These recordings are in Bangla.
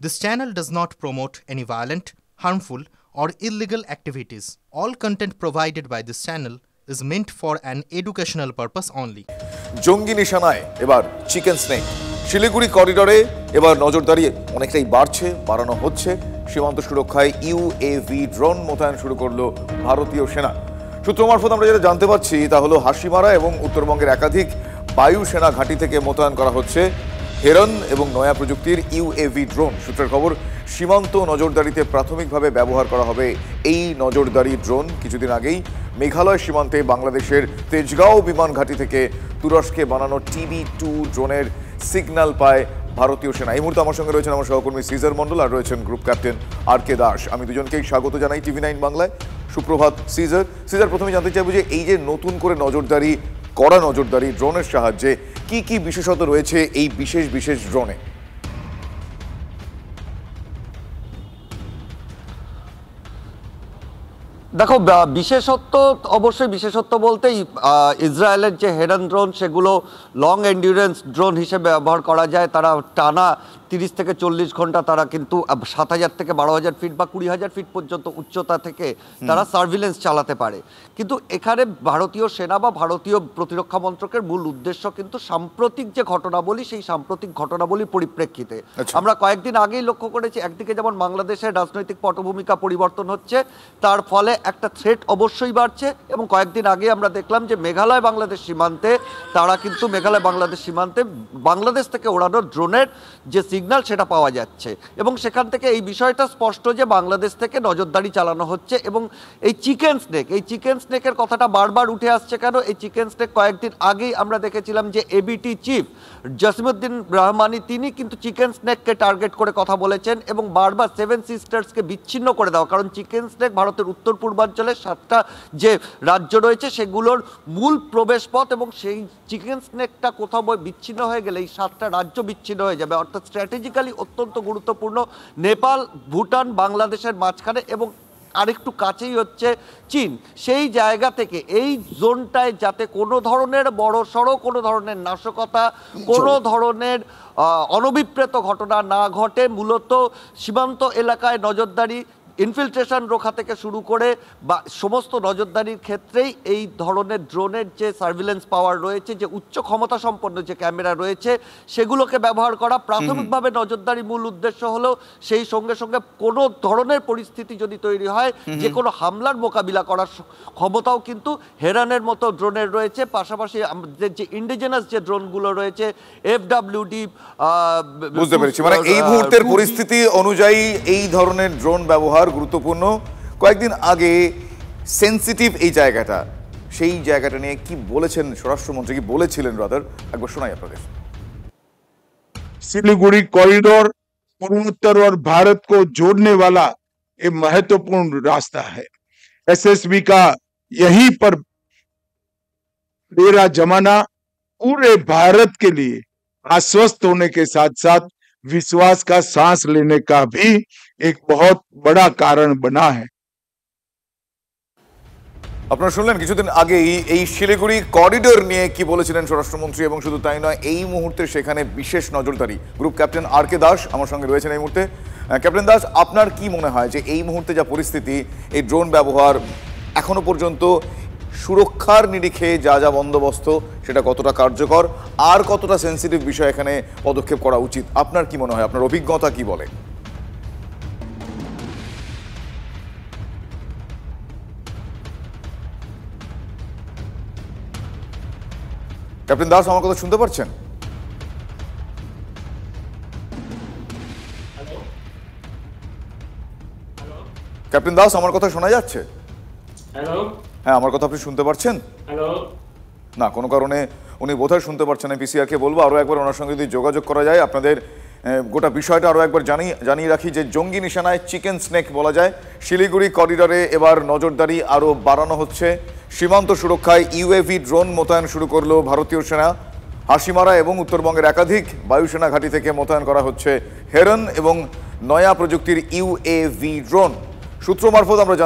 This channel does not promote any violent, harmful, or illegal activities. All content provided by this channel is meant for an educational purpose only. জঙ্গি নিশানায় এবার চিকেন স্নেক। শিলিগুড়ি করিডোরে এবার নজরদারি অনেকটাই বাড়ানো হচ্ছে। সীমান্ত সুরক্ষায় ইউএভি ড্রোন মোতায়েন শুরু করলো ভারতীয় সেনা। সূত্র মারফত আমরা যেটা জানতে পারছি তা হলো হাসিমারা এবং উত্তরবঙ্গের একাধিক বায়ু সেনা ঘাঁটি থেকে মোতায়েন করা হচ্ছে হেরন এবং নয়া প্রযুক্তির ইউএভি ড্রোন। সূত্রের খবর, সীমান্ত নজরদারিতে প্রাথমিকভাবে ব্যবহার করা হবে এই নজরদারি ড্রোন। কিছুদিন আগেই মেঘালয় সীমান্তে বাংলাদেশের তেজগাঁও বিমান ঘাঁটি থেকে তুরস্কে বানানো TB2 ড্রোনের সিগন্যাল পায় ভারতীয় সেনা। এই মুহূর্তে আমার সঙ্গে রয়েছেন আমার সহকর্মী সিজার মন্ডল আর রয়েছেন গ্রুপ ক্যাপ্টেন RK দাস। আমি দুজনকেই স্বাগত জানাই TV9 বাংলায়। সুপ্রভাত সিজার। প্রথমে জানতে চাইব যে এই যে নতুন করে কড়া নজরদারি ড্রোনের সাহায্যে কি কি বিশেষত্ব রয়েছে এই বিশেষ ড্রোনে? দেখো, বিশেষত্ব অবশ্যই বিশেষত্ব বলতেই ইসরায়েলের যে হেরন ড্রোন সেগুলো লং এন্ডিউরেন্স ড্রোন হিসেবে ব্যবহার করা যায়। তারা টানা 30 থেকে 40 ঘন্টা তারা কিন্তু 7,000 থেকে 12,000 ফিট বা 20,000 ফিট পর্যন্ত উচ্চতা থেকে তারা সার্ভিলেন্স চালাতে পারে। কিন্তু এখানে ভারতীয় সেনা বা ভারতীয় প্রতিরক্ষা মন্ত্রকের মূল উদ্দেশ্য কিন্তু সাম্প্রতিক যে ঘটনাবলী, সেই সাম্প্রতিক ঘটনাবলীর পরিপ্রেক্ষিতে আমরা কয়েকদিন আগেই লক্ষ্য করেছি, একদিকে যেমন বাংলাদেশের রাজনৈতিক পটভূমিকা পরিবর্তন হচ্ছে, তার ফলে একটা থ্রেট অবশ্যই বাড়ছে। এবং কয়েকদিন আগে আমরা দেখলাম যে মেঘালয় বাংলাদেশ সীমান্তে বাংলাদেশ থেকে ওড়ানো ড্রোনের যে সিগন্যাল সেটা পাওয়া যাচ্ছে এবং সেখান থেকে এই বিষয়টা স্পষ্ট যে বাংলাদেশ থেকে নজরদারি চালানো হচ্ছে। এবং এই চিকেন স্নেকের কথাটা বারবার উঠে আসছে কেন? এই চিকেন স্নেক কয়েকদিন আগেই আমরা দেখেছিলাম যে ABT চিফ জসিমউদ্দিন রহমানি তিনি কিন্তু চিকেন স্নেককে টার্গেট করে কথা বলেছেন এবং বারবার 7 সিস্টার্সকে বিচ্ছিন্ন করে দেওয়া। কারণ চিকেন স্নেক ভারতের উত্তর পূর্বাঞ্চলের 7টা যে রাজ্য রয়েছে সেগুলোর মূল প্রবেশ পথ এবং সেই চিকেন স্নেকটা কোথাও বিচ্ছিন্ন হয়ে গেলে এই 7টা রাজ্য বিচ্ছিন্ন হয়ে যাবে। অর্থাৎ স্ট্র্যাটেজিক্যালি অত্যন্ত গুরুত্বপূর্ণ নেপাল, ভুটান, বাংলাদেশের মাঝখানে এবং আরেকটু কাছেই হচ্ছে চীন। সেই জায়গা থেকে এই জোনটায় যাতে কোনো ধরনের বড়সড় কোনো ধরনের নাশকতা, কোনো ধরনের অনভিপ্রেত ঘটনা না ঘটে, মূলত সীমান্ত এলাকায় নজরদারি, ইনফিলট্রেশন রোখা থেকে শুরু করে বা সমস্ত নজরদারির ক্ষেত্রেই এই ধরনের ড্রোনের যে সার্ভিলেন্স পাওয়ার রয়েছে, যে উচ্চ ক্ষমতা সম্পন্ন যে ক্যামেরা রয়েছে সেগুলোকে ব্যবহার করা। প্রাথমিকভাবে নজরদারি মূল উদ্দেশ্য হলো সেই সঙ্গে সঙ্গে কোনো ধরনের পরিস্থিতি যদি তৈরি হয় যে কোনো হামলার মোকাবিলা করার ক্ষমতাও কিন্তু হেরানের মতো ড্রোনের রয়েছে। পাশাপাশি আমাদের যে ইন্ডিজেনাস যে ড্রোনগুলো রয়েছে FWD, বুঝতে পেরেছি, মানে এই মুহূর্তের পরিস্থিতি অনুযায়ী এই ধরনের ড্রোন ব্যবহার গুরুত্বপূর্ণ। কয়েকদিন আগে সেন্সিটিভ এই জায়গাটা, সেই জায়গাটা নিয়ে কি বলেছেন স্বরাষ্ট্রমন্ত্রী, কি বলেছিলেন রাদার, একবার শোনাই আপনাদের। सिलीगुड़ी कॉरिडोर पूर्वोत्तर और भारत को जोड़ने वाला एक महत्वपूर्ण रास्ता है। SSB का यहीं पर डेरा जमाना पूरे भारत के लिए आश्वस्त होने के साथ साथ विश्वास का सांस लेने का भी एक बहुत बड़ा कारण बना है। আপনারা শুনলেন কিছুদিন আগেই এই শিলিগুড়ি করিডোর নিয়ে কি বলেছিলেন স্বরাষ্ট্রমন্ত্রী, এবং শুধু তাই নয়, এই মুহূর্তে সেখানে বিশেষ নজরদারি। গ্রুপ ক্যাপ্টেন RK দাস আমার সঙ্গে রয়েছেন এই মুহূর্তে। ক্যাপ্টেন দাস, আপনার কি মনে হয় যে এই মুহূর্তে যা পরিস্থিতি, এই ড্রোন ব্যবহার এখনো পর্যন্ত সুরক্ষার নিরিখে যা বন্দোবস্ত সেটা কতটা কার্যকর, আর কতটা সেন্সিটিভ বিষয় এখানে পদক্ষেপ করা উচিত, আপনার কি মনে হয়, আপনার অভিজ্ঞতা কি বলে? ক্যাপ্টেন দাস, আমার কথা শুনতে পাচ্ছেন? ক্যাপ্টেন দাস, আমার কথা শোনা যাচ্ছে? হ্যাঁ, আমার কথা আপনি শুনতে পাচ্ছেন? না, কোনো কারণে উনি বোধহয় শুনতে পারছেন না। PCR কে বলবো আরও একবার ওনার সঙ্গে যদি যোগাযোগ করা যায়। আপনাদের গোটা বিষয়টা আরও একবার জানিয়ে রাখি যে জঙ্গি নিশানায় চিকেন স্নেক বলা যায়। শিলিগুড়ি করিডোরে এবার নজরদারি আরও বাড়ানো হচ্ছে। সীমান্ত সুরক্ষায় UAV ড্রোন মোতায়েন শুরু করলো ভারতীয় সেনা। হাসিমারা এবং উত্তরবঙ্গের একাধিক বায়ুসেনা ঘাঁটি থেকে মোতায়েন করা হচ্ছে হেরন এবং নয়া প্রযুক্তির UAV ড্রোন। সূত্রের মারফত আমরা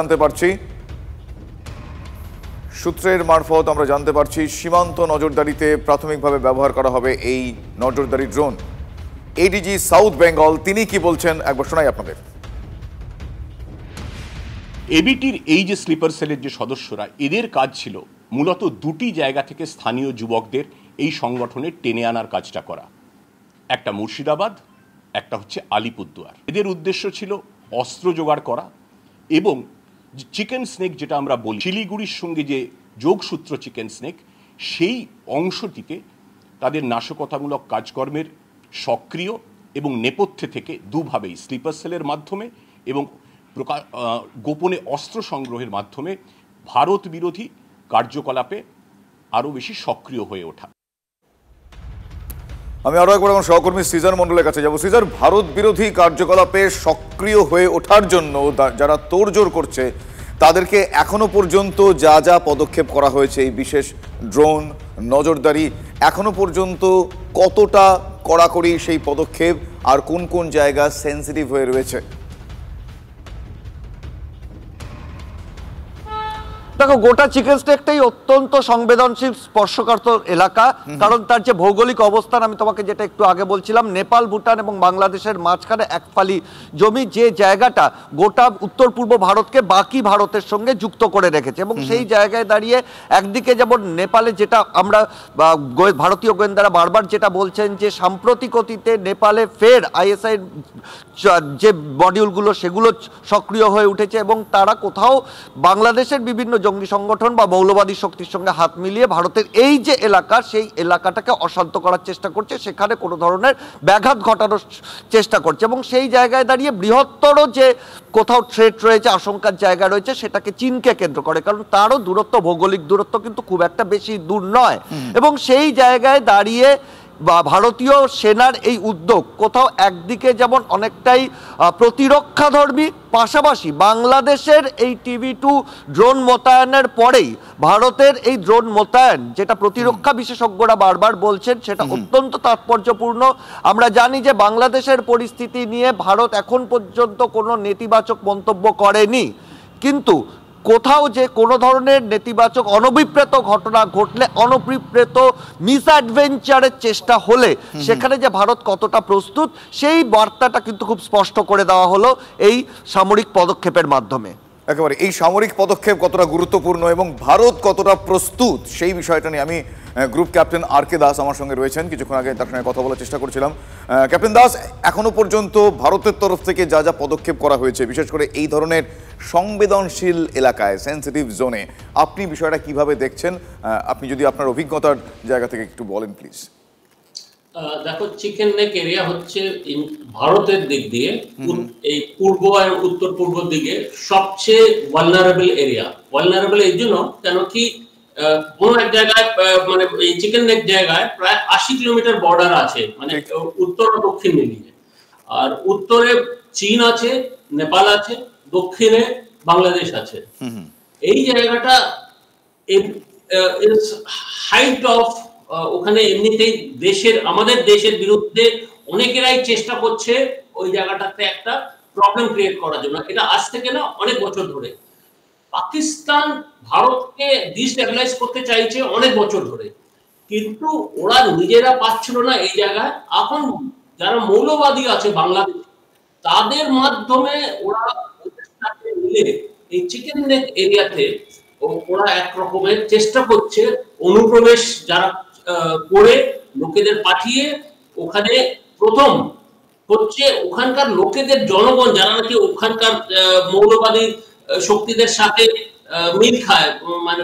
জানতে পারছি সীমান্ত নজরদারিতে প্রাথমিকভাবে ব্যবহার করা হবে এই নজরদারি ড্রোন। এডিজি সাউথ বেঙ্গল, তিনি কি বলছেন একবার শোনাই আপনাদের। এবিটির এই যে স্লিপার সেলের যে সদস্যরা, এদের কাজ ছিল মূলত দুটি জায়গা থেকে স্থানীয় যুবকদের এই সংগঠনে টেনে আনার কাজটা করা। একটা মুর্শিদাবাদ, একটা হচ্ছে আলিপুরদুয়ার। এদের উদ্দেশ্য ছিল অস্ত্র জোগাড় করা এবং চিকেন স্নেক যেটা আমরা বলি, শিলিগুড়ির সঙ্গে যে যোগসূত্র চিকেন স্নেক, সেই অংশটিকে তাদের নাশকতামূলক কাজকর্মের সক্রিয় এবং নেপথ্যে থেকে দুভাবেই, স্লিপার সেলের মাধ্যমে এবং গোপনে অস্ত্র সংগ্রহের মাধ্যমে ভারত বিরোধী কার্যকলাপে আরও বেশি সক্রিয় হয়ে ওঠা। আমি আরো একবার আমার সহকর্মী সিজার মন্ডলের কাছে যাব। সিজার, ভারত বিরোধী কার্যকলাপে সক্রিয় হয়ে ওঠার জন্য যারা তোড়জোড় করছে তাদেরকে এখনো পর্যন্ত যা যা পদক্ষেপ করা হয়েছে, এই বিশেষ ড্রোন, নজরদারি, এখনো পর্যন্ত কতটা কড়াকড়ি সেই পদক্ষেপ, আর কোন কোন জায়গা সেন্সিটিভ হয়ে রয়েছে? দেখো, গোটা চিকেন স্টেকটাই অত্যন্ত সংবেদনশীল, স্পর্শকাতর এলাকা। কারণ তার যে ভৌগোলিক অবস্থান, আমি তোমাকে যেটা একটু আগে বলছিলাম, নেপাল, ভুটান এবং বাংলাদেশের মাঝখানে এক ফালি জমি, যে জায়গাটা গোটা উত্তর পূর্ব ভারতকে বাকি ভারতের সঙ্গে যুক্ত করে রেখেছে। এবং সেই জায়গায় দাঁড়িয়ে একদিকে যেমন নেপালে, যেটা আমরা ভারতীয় গোয়েন্দারা বারবার যেটা বলছেন যে সাম্প্রতিক অতীতে নেপালে ফের আইএসআই যে মডিউলগুলো সেগুলো সক্রিয় হয়ে উঠেছে এবং তারা কোথাও বাংলাদেশের বিভিন্ন জঙ্গি সংগঠন বা মৌলবাদী শক্তির সঙ্গে হাত মিলিয়ে ভারতের এই যে এলাকা, সেই এলাকাটাকে অশান্ত করার চেষ্টা করছে, সেখানে কোনো ধরনের ব্যাঘাত ঘটানোর চেষ্টা করছে। এবং সেই জায়গায় দাঁড়িয়ে বৃহত্তর যে কোথাও থ্রেট রয়েছে, আশঙ্কার জায়গা রয়েছে, সেটাকে চীনকে কেন্দ্র করে, কারণ তারও দূরত্ব, ভৌগোলিক দূরত্ব কিন্তু খুব একটা বেশি দূর নয়। এবং সেই জায়গায় দাঁড়িয়ে বা ভারতীয় সেনার এই উদ্যোগ কোথাও একদিকে যেমন অনেকটাই প্রতিরক্ষাধর্মী, পাশাপাশি বাংলাদেশের এই TV2 ড্রোন মোতায়েনের পরেই ভারতের এই ড্রোন মোতায়েন, যেটা প্রতিরক্ষা বিশেষজ্ঞরা বারবার বলছেন, সেটা অত্যন্ত তাৎপর্যপূর্ণ। আমরা জানি যে বাংলাদেশের পরিস্থিতি নিয়ে ভারত এখন পর্যন্ত কোনো নেতিবাচক মন্তব্য করেনি, কিন্তু কোথাও যে কোনো ধরনের নেতিবাচক অনভিপ্রেত ঘটনা ঘটলে, অনভিপ্রেত মিসঅ্যাডভেঞ্চারের চেষ্টা হলে সেখানে যে ভারত কতটা প্রস্তুত, সেই বার্তাটা কিন্তু খুব স্পষ্ট করে দেওয়া হলো এই সামরিক পদক্ষেপের মাধ্যমে। একেবারে এই সামরিক পদক্ষেপ কতটা গুরুত্বপূর্ণ এবং ভারত কতটা প্রস্তুত, সেই বিষয়টা নিয়ে আমি গ্রুপ ক্যাপ্টেন আর.কে দাস আমার সঙ্গে রয়েছেন, কিছুক্ষণ আগে তার সঙ্গে কথা বলার চেষ্টা করছিলাম। ক্যাপ্টেন দাস, এখনো পর্যন্ত ভারতের তরফ থেকে যা যা পদক্ষেপ করা হয়েছে, বিশেষ করে এই ধরনের সংবেদনশীল এলাকায়, সেন্সিটিভ জোনে, আপনি বিষয়টা কিভাবে দেখছেন? আপনি যদি আপনার অভিজ্ঞতার জায়গা থেকে একটু বলেন প্লিজ। দেখো, চিকেন নেক এরিয়া হচ্ছে ভারতের দিক দিয়ে এই পূর্ব আর উত্তর পূর্ব দিকে সবচেয়ে ভালনারেবল এরিয়া। ভালনারেবল এই জন্য কেন কি কোন এক জায়গায়, মানে এই চিকেন নেক জায়গায় প্রায় 80 কিলোমিটার বর্ডার আছে, মানে উত্তর ও দক্ষিণ মিলিয়ে। আর উত্তরে চীন আছে, নেপাল আছে, দক্ষিণে বাংলাদেশ আছে। এই জায়গাটা হাইট অফ, ওখানে এমনিতেই আমাদের দেশের বিরুদ্ধে অনেকেরাই চেষ্টা করছে ওই জায়গাটাতে একটা প্রবলেম ক্রিয়েট করার জন্য। এটা আজ থেকে না, অনেক বছর ধরে পাকিস্তান ভারতকে ডিস্টেবিলাইজ করতে চাইছে অনেক বছর ধরে, কিন্তু ওরা নিজেরা পাচ্ছিল না এই জায়গায়। এখন যারা মৌলবাদী আছে বাংলাদেশ, তাদের মাধ্যমে ওরা মিলে এই চিকেন নেক এরিয়াতে ওরা এক রকমের চেষ্টা করছে অনুপ্রবেশ যারা করে লোকেদের পাঠিয়ে ওখানে প্রথম হচ্ছে ওখানকার লোকেদের, জনগণ যারা নাকি ওখানকার মৌলবাদী শক্তিদের সাথে মিল খায়, মানে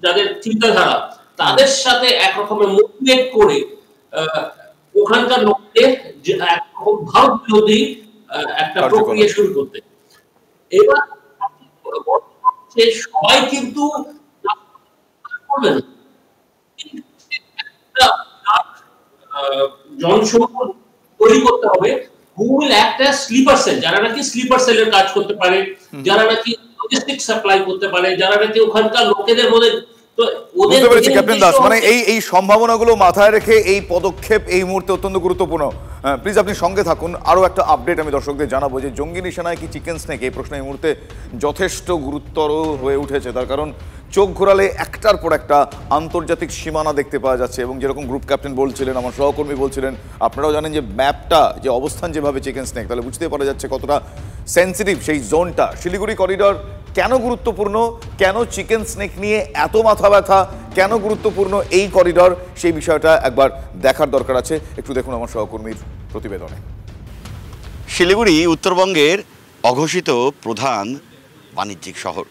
যাদের চিন্তাধারা, তাদের সাথে এক রকমের মোটিভেট করে ওখানকার লোকদের ভারত বিরোধী একটা প্রক্রিয়া শুরু করতে। এবার সবাই কিন্তু জনসংখ্যা তৈরি করতে হবে, গুগল একটা স্লিপার সেল, যারা নাকি স্লিপার সেলের কাজ করতে পারে, যারা নাকি লজিস্টিক সাপ্লাই করতে পারে, যারা নাকি ওখানকার লোকেদের মধ্যে। তো ওদের ক্যাপ্টেন দাস, মানে এই সম্ভাবনাগুলো মাথায় রেখে এই পদক্ষেপ এই মুহূর্তে অত্যন্ত গুরুত্বপূর্ণ। প্লিজ আপনি সঙ্গে থাকুন, আরও একটা আপডেট আমি দর্শকদের জানাবো যে জঙ্গি নিশানায় কি চিকেন স্নেক, এই প্রশ্ন এই মুহূর্তে যথেষ্ট গুরুতর হয়ে উঠেছে। তার কারণ চোখ ঘোরালে একটার পর একটা আন্তর্জাতিক সীমানা দেখতে পাওয়া যাচ্ছে। এবং যেরকম গ্রুপ ক্যাপ্টেন বলছিলেন, আমার সহকর্মী বলছিলেন, আপনারাও জানেন যে ম্যাপটা যে অবস্থান যেভাবে চিকেন স্নেক, তাহলে বুঝতে পারা যাচ্ছে কতটা সেন্সিটিভ সেই জোনটা। শিলিগুড়ি করিডর কেন গুরুত্বপূর্ণ, কেন চিকেন স্নেক নিয়ে এত মাথা ব্যথা, কেন গুরুত্বপূর্ণ এই করিডর, সেই বিষয়টা একবার দেখার দরকার আছে। একটু দেখুন আমার সহকর্মীর প্রতিবেদনে। শিলিগুড়ি উত্তরবঙ্গের অঘোষিত প্রধান বাণিজ্যিক শহর।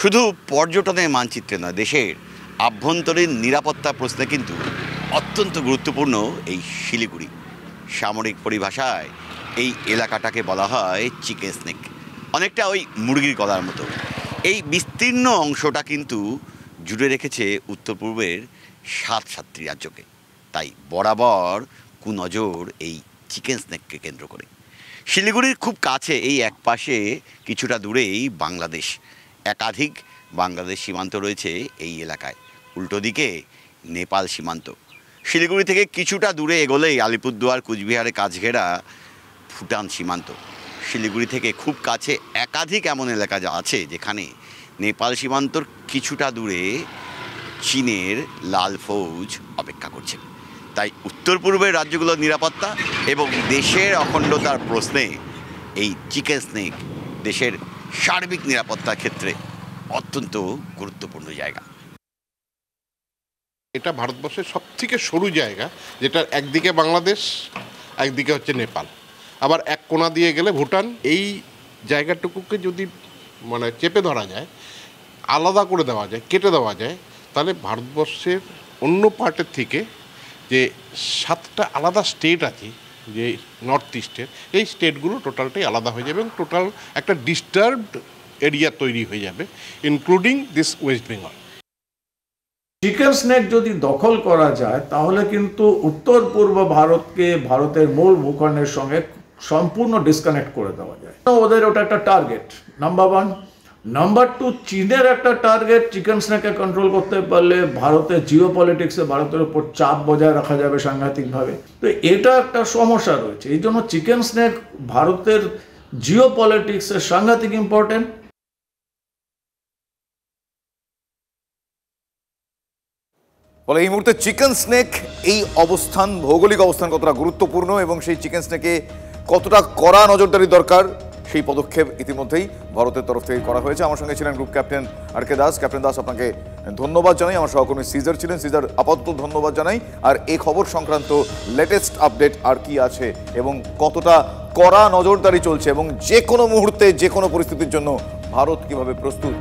শুধু পর্যটনের মানচিত্রে নয়, দেশের আভ্যন্তরীণ নিরাপত্তা প্রশ্নে কিন্তু অত্যন্ত গুরুত্বপূর্ণ এই শিলিগুড়ি। সামরিক পরিভাষায় এই এলাকাটাকে বলা হয় চিকেন স্নেক, অনেকটা ওই মুরগির গলার মতো। এই বিস্তীর্ণ অংশটা কিন্তু জুড়ে রেখেছে উত্তর পূর্বের 7 রাজ্যকে। তাই বরাবর কুনজর এই চিকেন স্নেককে কেন্দ্র করে। শিলিগুড়ির খুব কাছে এই এক পাশে কিছুটা দূরেই বাংলাদেশ, একাধিক বাংলাদেশ সীমান্ত রয়েছে এই এলাকায়। উল্টো দিকে নেপাল সীমান্ত। শিলিগুড়ি থেকে কিছুটা দূরে এগোলেই আলিপুরদুয়ার, কুচবিহারে কাছঘেরা ভুটান সীমান্ত। শিলিগুড়ি থেকে খুব কাছে একাধিক এমন এলাকা যা আছে যেখানে নেপাল সীমান্তর কিছুটা দূরে চীনের লাল ফৌজ অপেক্ষা করছে। তাই উত্তর পূর্বের রাজ্যগুলোর নিরাপত্তা এবং দেশের অখণ্ডতার প্রশ্নে এই চিকেন স্নেক দেশের সার্বিক নিরাপত্তার ক্ষেত্রে অত্যন্ত গুরুত্বপূর্ণ জায়গা। এটা ভারতবর্ষের সবথেকে সরু জায়গা, যেটা একদিকে বাংলাদেশ, একদিকে হচ্ছে নেপাল, আবার এক কোণা দিয়ে গেলে ভুটান। এই জায়গাটুকুকে যদি চেপে ধরা যায়, আলাদা করে দেওয়া যায়, কেটে দেওয়া যায়, তাহলে ভারতবর্ষের অন্য পার্টের থেকে যে 7টা আলাদা স্টেট আছে যে নর্থ ইস্টের, এই স্টেটগুলো টোটালটাই আলাদা হয়ে যাবে এবং টোটাল একটা ডিস্টার্বড এরিয়া তৈরি হয়ে যাবে, including this West Bengal. Chicken snake যদি দখল করা যায় তাহলে কিন্তু উত্তর পূর্ব ভারতকে ভারতের মূল ভূখণ্ডের সঙ্গে সম্পূর্ণ ডিসকানেক্ট করে দেওয়া যায়। ওদের ওটা একটা টার্গেট নাম্বার 1। নাম্বার 2, চীনের একটা টার্গেট। চিকেন স্নেককে কন্ট্রোল করতে পারলে ভারতের জিও পলিটিক্সে ভারতের উপর চাপ বজায় রাখা যাবে সাংঘাতিকভাবে। তো এটা একটা সমস্যা রয়েছে। এই জন্য চিকেন স্নেক ভারতের জিও পলিটিক্সে সাংঘাতিক ইম্পর্টেন্ট। বলে এই মুহূর্তে চিকেন স্নেক এই অবস্থান, ভৌগোলিক অবস্থান কতটা গুরুত্বপূর্ণ এবং সেই চিকেন স্নেকে কতটা কড়া নজরদারি দরকার, সেই পদক্ষেপ ইতিমধ্যেই ভারতের তরফ থেকে করা হয়েছে। আমার সঙ্গে ছিলেন group captain R K Das. Captain Das, আপনাকে ধন্যবাদ জানাই। আমার সহকর্মী সিজার ছিলেন, সিজার আপাতত ধন্যবাদ জানাই। আর এই খবর সংক্রান্ত লেটেস্ট আপডেট আর কি আছে এবং কতটা কড়া নজরদারি চলছে এবং যে কোনো মুহূর্তে যে কোনো পরিস্থিতির জন্য ভারত কিভাবে প্রস্তুত,